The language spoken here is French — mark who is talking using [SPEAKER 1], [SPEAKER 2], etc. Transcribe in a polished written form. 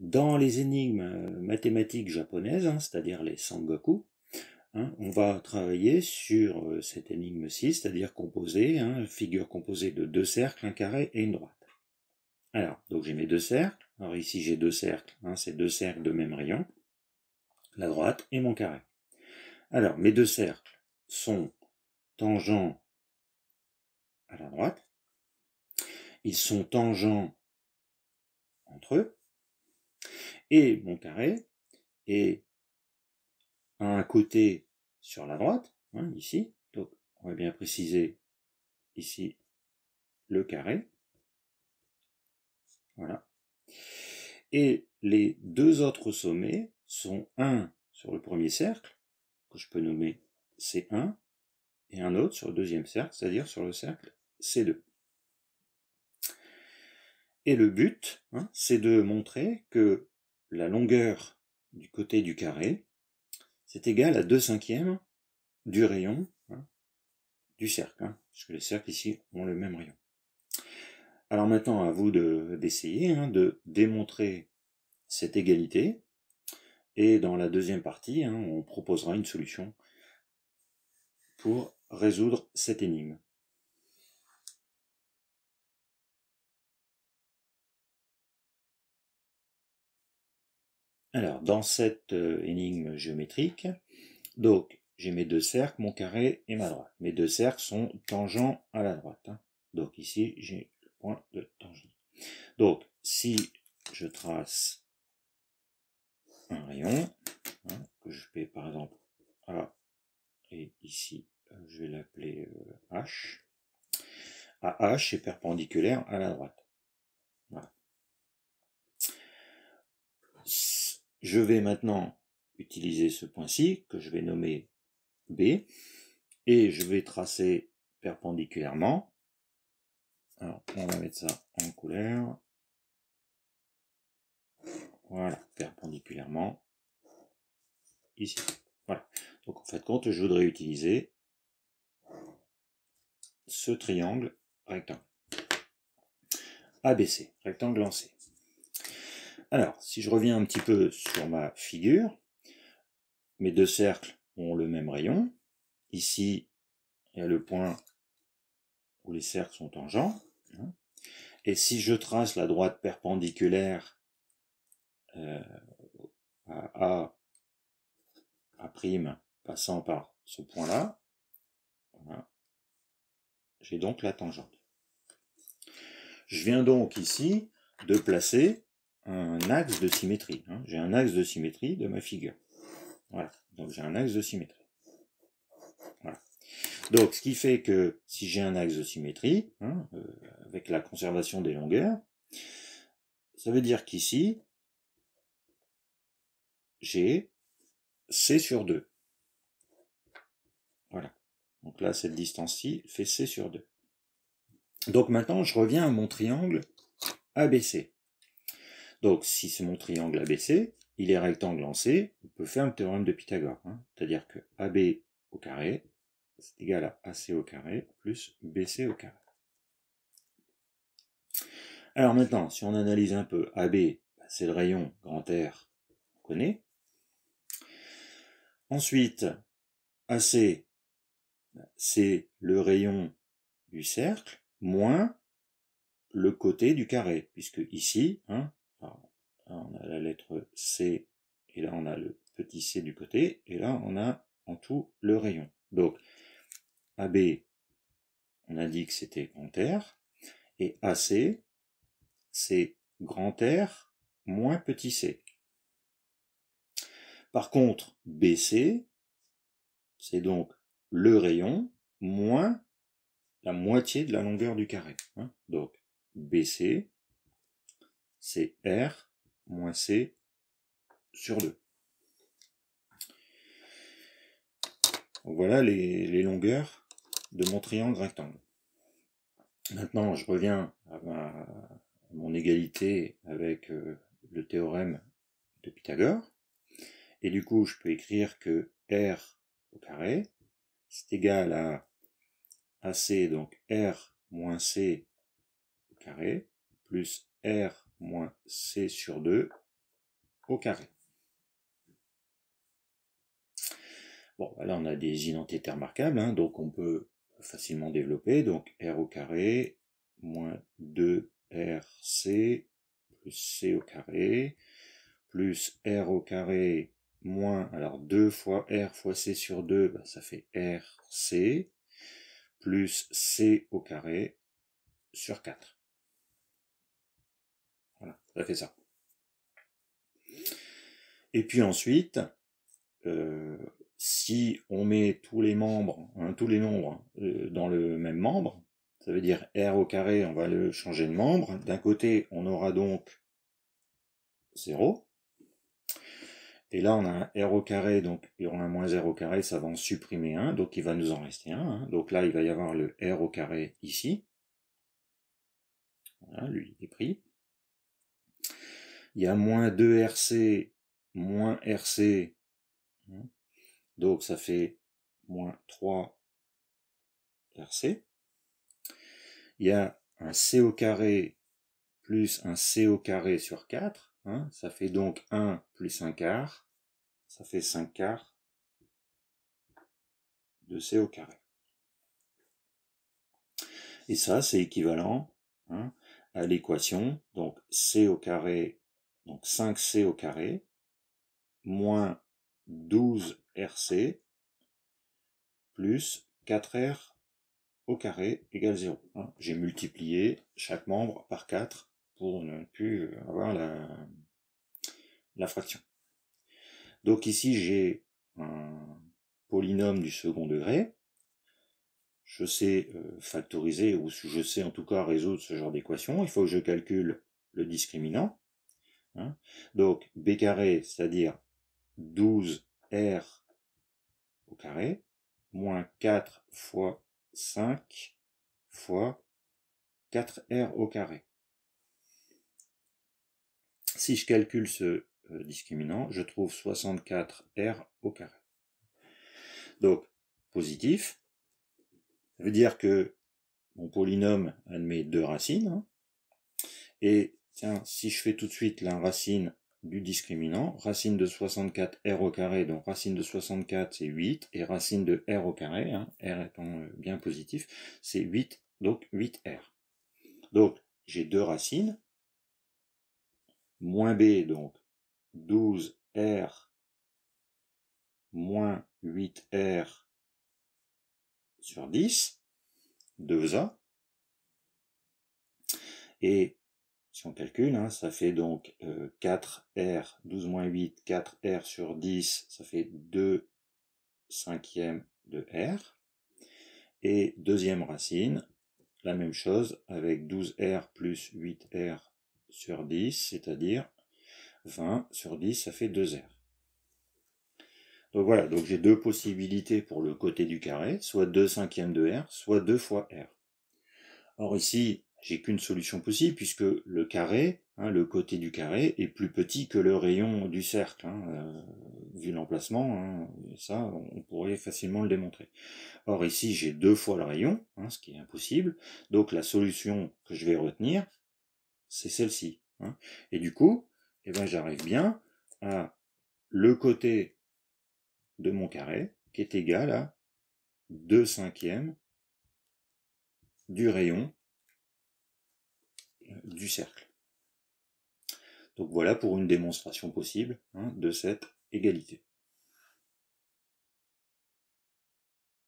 [SPEAKER 1] dans les énigmes mathématiques japonaises, hein, c'est-à-dire les Sangoku, hein, on va travailler sur cette énigme-ci, c'est-à-dire composée, hein, figure composée de deux cercles, un carré et une droite. Alors, donc j'ai mes deux cercles. Alors ici j'ai deux cercles, hein, c'est deux cercles de même rayon, la droite et mon carré. Alors, mes deux cercles sont tangents à la droite, ils sont tangents entre eux, et mon carré est à un côté sur la droite, hein, ici, donc on va bien préciser ici le carré, voilà. Et les deux autres sommets sont un sur le premier cercle, que je peux nommer C1, et un autre sur le deuxième cercle, c'est-à-dire sur le cercle C2. Et le but, hein, c'est de montrer que la longueur du côté du carré, c'est égal à 2/5 du rayon, hein, du cercle, hein, puisque les cercles ici ont le même rayon. Alors maintenant, à vous d'essayer de démontrer cette égalité, et dans la deuxième partie, hein, on proposera une solution pour résoudre cette énigme. Alors, dans cette énigme géométrique, donc j'ai mes deux cercles, mon carré et ma droite. Mes deux cercles sont tangents à la droite, hein. Donc ici, j'ai le point de tangente. Donc, si je trace un rayon, hein, que je fais par exemple A, et ici, je vais l'appeler H. AH est perpendiculaire à la droite. Voilà. Je vais maintenant utiliser ce point-ci, que je vais nommer B, et je vais tracer perpendiculairement. Alors, on va mettre ça en couleur. Voilà, perpendiculairement, ici. Voilà. Donc, en fait, compte, je voudrais utiliser ce triangle rectangle. ABC, rectangle en C. Alors, si je reviens un petit peu sur ma figure, mes deux cercles ont le même rayon. Ici, il y a le point où les cercles sont tangents. Et si je trace la droite perpendiculaire à A', passant par ce point-là, voilà, j'ai donc la tangente. Je viens donc ici de placer un axe de symétrie. Hein. J'ai un axe de symétrie de ma figure. Voilà, donc j'ai un axe de symétrie. Voilà. Donc ce qui fait que si j'ai un axe de symétrie, hein, avec la conservation des longueurs, ça veut dire qu'ici, j'ai C sur 2. Voilà. Donc là, cette distance-ci fait C sur 2. Donc maintenant, je reviens à mon triangle ABC. Donc si c'est mon triangle ABC, il est rectangle en C, on peut faire le théorème de Pythagore. Hein. C'est-à-dire que AB au carré, c'est égal à AC au carré plus BC au carré. Alors maintenant, si on analyse un peu, AB, c'est le rayon grand R, on connaît. Ensuite, AC, c'est le rayon du cercle, moins le côté du carré, puisque ici, hein, alors, là on a la lettre C, et là on a le petit c du côté, et là on a en tout le rayon. Donc, AB, on a dit que c'était grand R, et AC, c'est grand R moins petit c. Par contre, BC, c'est donc le rayon moins la moitié de la longueur du carré. Hein. Donc, BC, c'est R moins C sur 2. Donc voilà les longueurs de mon triangle rectangle. Maintenant, je reviens à mon égalité avec le théorème de Pythagore. Et du coup, je peux écrire que R au carré, c'est égal à AC, donc R moins C au carré, plus R moins C sur 2, au carré. Bon, là on a des identités remarquables, hein, donc on peut facilement développer. Donc r au carré moins 2rc plus c au carré plus r au carré moins, alors 2 fois r fois c sur 2, bah, ça fait rc, plus c au carré sur 4. Voilà, ça fait ça. Et puis ensuite, si on met tous les membres, hein, tous les nombres dans le même membre, ça veut dire r au carré, on va le changer de membre. D'un côté, on aura donc 0. Et là, on a un r au carré, donc il y aura un moins r au carré, ça va en supprimer 1, donc il va nous en rester 1. Hein. Donc là, il va y avoir le r au carré ici. Voilà, lui, il est pris. Il y a moins 2rc, moins rc, donc ça fait moins 3rc. Il y a un c au carré plus un c au carré sur 4, hein, ça fait donc 1 plus 1 quart, ça fait 5 quarts de c au carré. Et ça, c'est équivalent, hein, à l'équation, donc c au carré, donc 5c au carré, moins 12rc, plus 4r au carré égale 0. Hein. J'ai multiplié chaque membre par 4 pour ne plus avoir la fraction. Donc ici, j'ai un polynôme du second degré. Je sais factoriser, ou je sais en tout cas résoudre ce genre d'équation. Il faut que je calcule le discriminant. Hein. Donc b carré, c'est-à-dire 12r au carré, moins 4 fois 5 fois 4r au carré. Si je calcule ce discriminant, je trouve 64r au carré. Donc, positif, ça veut dire que mon polynôme admet 2 racines. Hein, et tiens, si je fais tout de suite la racine du discriminant, racine de 64r au carré, donc racine de 64 c'est 8, et racine de r au carré, hein, r étant bien positif, c'est 8, donc 8r. Donc, j'ai 2 racines, moins b, donc 12r moins 8r sur 10, 2a, et si on calcule, hein, ça fait donc 4r, 12 moins 8, 4r sur 10, ça fait 2 cinquièmes de r, et deuxième racine, la même chose, avec 12r plus 8r sur 10, c'est-à-dire 20 sur 10, ça fait 2r. Donc voilà, donc j'ai deux possibilités pour le côté du carré, soit 2 cinquièmes de r, soit 2 fois r. Or ici, j'ai qu'une solution possible, puisque le carré, hein, le côté du carré, est plus petit que le rayon du cercle. Hein, vu l'emplacement, hein, ça, on pourrait facilement le démontrer. Or ici, j'ai 2 fois le rayon, hein, ce qui est impossible. Donc la solution que je vais retenir, c'est celle-ci. Hein. Et du coup, eh ben, j'arrive bien à le côté de mon carré, qui est égal à 2 cinquièmes du rayon du cercle. Donc voilà pour une démonstration possible, hein, de cette égalité.